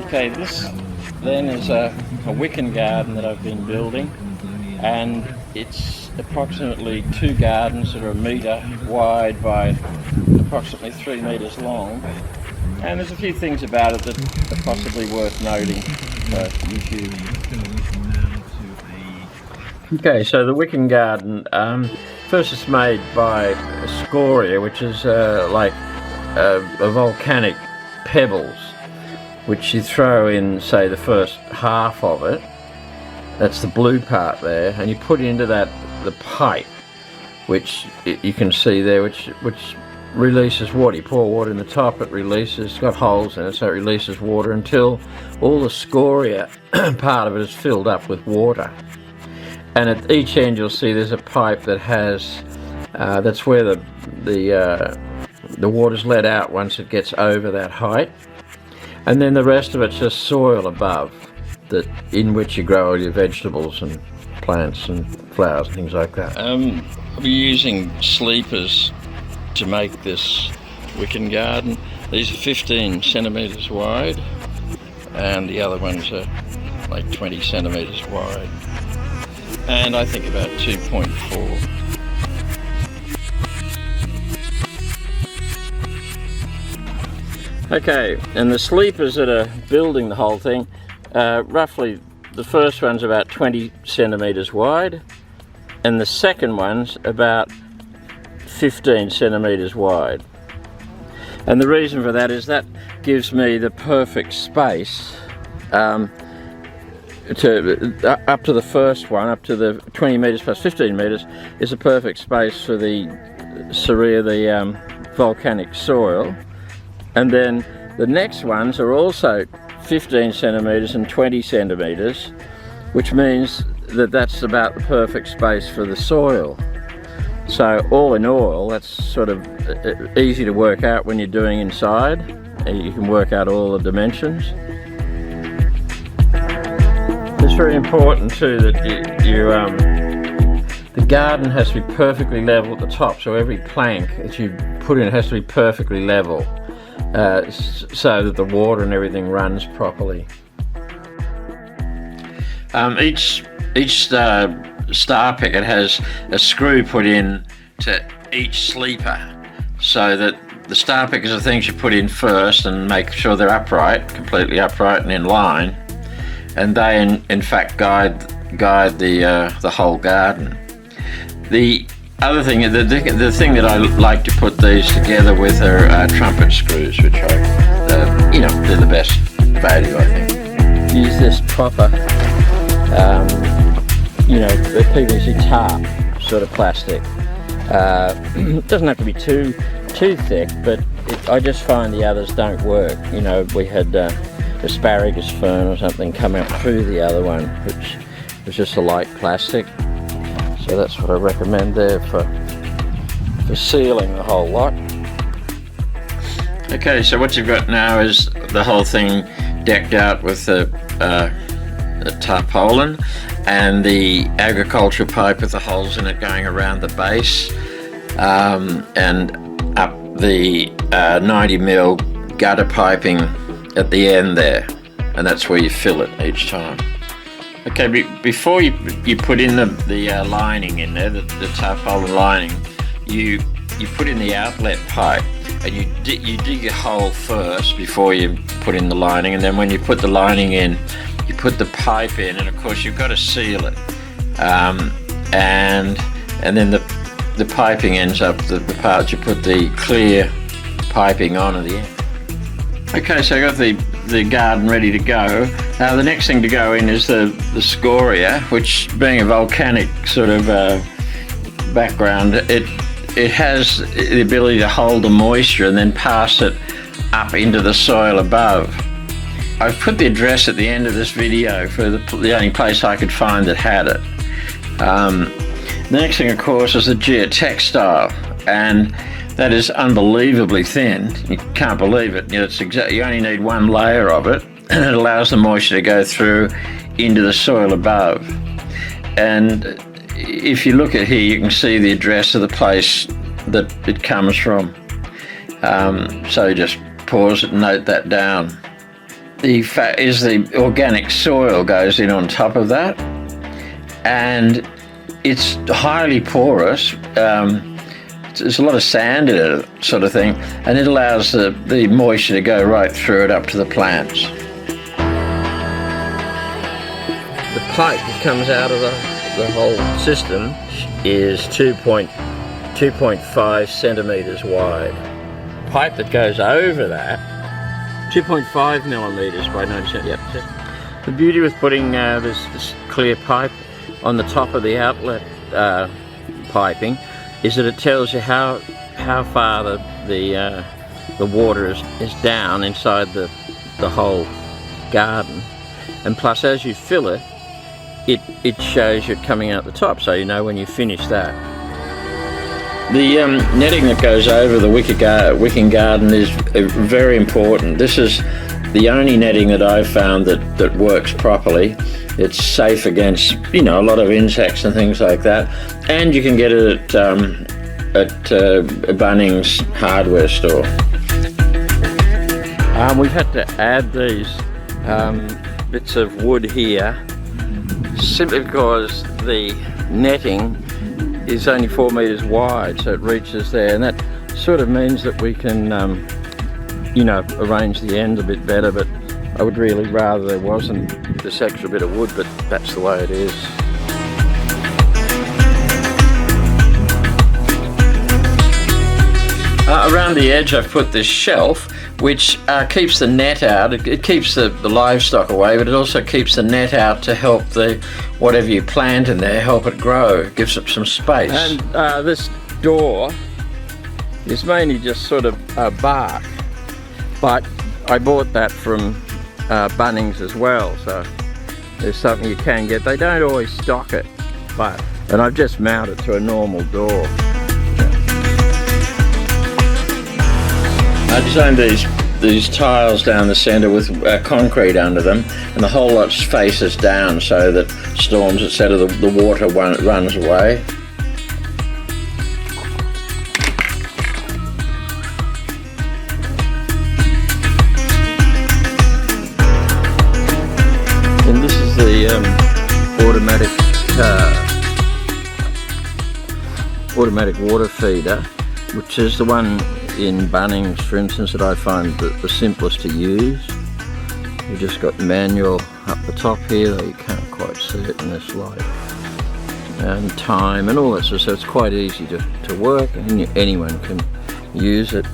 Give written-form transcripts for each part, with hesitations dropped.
Okay, this then is a Wicking Garden that I've been building, and it's approximately 2 gardens that are 1 metre wide by approximately 3 metres long, and there's a few things about it that are possibly worth noting for YouTube. Okay, so the Wicking Garden, first it's made by scoria, which is like a volcanic pebbles, which you throw in, say, the first half of it. That's the blue part there, and you put into that the pipe, which you can see there, which releases water. You pour water in the top, it releases, it's got holes in it, so it releases water until all the scoria part of it is filled up with water. And at each end you'll see there's a pipe that has, that's where the water's let out once it gets over that height. And then the rest of it's just soil above, in which you grow all your vegetables and plants and flowers and things like that. I'll be using sleepers to make this Wicking Garden. These are 15 centimetres wide, and the other ones are like 20 centimetres wide, and I think about 2.4. Okay, and the sleepers that are building the whole thing, roughly the first one's about 20 centimetres wide, and the second one's about 15 centimetres wide. And the reason for that is that gives me the perfect space up to the first one, up to the 20 metres plus 15 metres, is a perfect space for the ceria, the volcanic soil. And then the next ones are also 15 centimetres and 20 centimetres, which means that that's about the perfect space for the soil. So all in all, that's sort of easy to work out when you're doing inside. You can work out all the dimensions. It's very important too that the garden has to be perfectly level at the top, so every plank that you put in has to be perfectly level. So that the water and everything runs properly. Each star picket has a screw put in to each sleeper, so that the star pickers are things you put in first and make sure they're upright, completely upright and in line, and they in fact guide the whole garden. The other thing, the thing that I like to put these together with are trumpet screws, which are, they're the best value, I think. Use this proper, the PVC tarp sort of plastic. It doesn't have to be too thick, but I just find the others don't work. You know, we had asparagus fern or something come out through the other one, which was just a light plastic. So that's what I recommend there for sealing the whole lot. Okay, so what you've got now is the whole thing decked out with the tarpaulin and the agricultural pipe with the holes in it going around the base, and up the 90mm gutter piping at the end there, and that's where you fill it each time. Okay, before you put in the lining in there, the tarpaulin lining, you put in the outlet pipe, and you dig a hole first before you put in the lining, and then when you put the lining in, you put the pipe in, and of course you've got to seal it, and then the piping ends up the part you put the clear piping on at the end. Okay, so I got the garden ready to go. Now the next thing to go in is the scoria, which, being a volcanic sort of background, it has the ability to hold the moisture and then pass it up into the soil above. I've put the address at the end of this video for the only place I could find that had it. The next thing, of course, is the Geo-textile, and That is unbelievably thin. You can't believe it. You know, you only need one layer of it, and it allows the moisture to go through into the soil above. And if you look at here, you can see the address of the place that it comes from. So just pause it and note that down. The fact is the organic soil goes in on top of that, and it's highly porous. There's a lot of sand in it, sort of thing, and it allows the moisture to go right through it up to the plants. The pipe that comes out of the whole system is 2.5 centimetres wide. The pipe that goes over that, 2.5 millimetres by 90 centimetres. Yep. The beauty with putting this clear pipe on the top of the outlet piping is that it tells you how far the water is down inside the whole garden, and plus as you fill it, it shows you coming out the top, so you know when you finish that. The netting that goes over the Wicking Garden is very important. This is the only netting that I've found that works properly. It's safe against, you know, a lot of insects and things like that, and you can get it at a Bunnings hardware store. We've had to add these bits of wood here simply because the netting is only 4 metres wide, so it reaches there, and that sort of means that we can you know, arrange the end a bit better, but I would really rather there wasn't this extra bit of wood, but that's the way it is. Around the edge I've put this shelf which keeps the net out. It keeps the livestock away, but it also keeps the net out to help whatever you plant in there, help it grow. It gives it some space. And this door is mainly just sort of bark, but I bought that from Bunnings as well, so there's something you can get. They don't always stock it, and I've just mounted to a normal door. I designed these tiles down the centre with concrete under them, and the whole lot faces down so that storms, etc., the water runs away. And this is the automatic water feeder, which is the one in Bunnings, for instance, that I find the simplest to use. You've just got manual up the top here, though you can't quite see it in this light, and time and all that, so it's quite easy to work, and anyone can use it.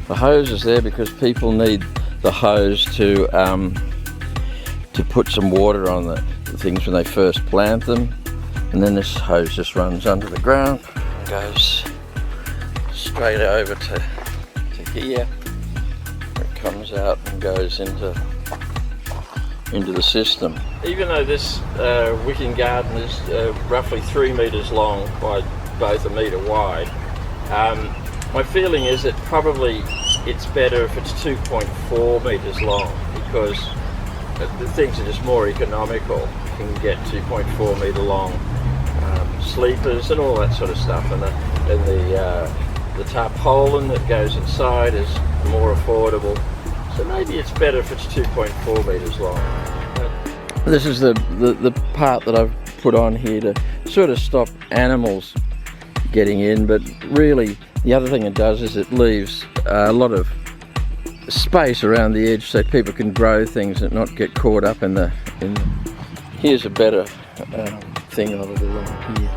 The hose is there because people need the hose to put some water on the things when they first plant them, and then this hose just runs under the ground and goes straight over to here. It comes out and goes into the system. Even though this Wicking Garden is roughly 3 metres long by both 1 metre wide, my feeling is that probably it's better if it's 2.4 metres long, because the things are just more economical. You can get 2.4 metre long sleepers and all that sort of stuff, and the tarpaulin that goes inside is more affordable, so maybe it's better if it's 2.4 metres long. This is the part that I've put on here to sort of stop animals getting in, but really the other thing it does is it leaves a lot of space around the edge so people can grow things and not get caught up in the. Here's a better thing of it along here.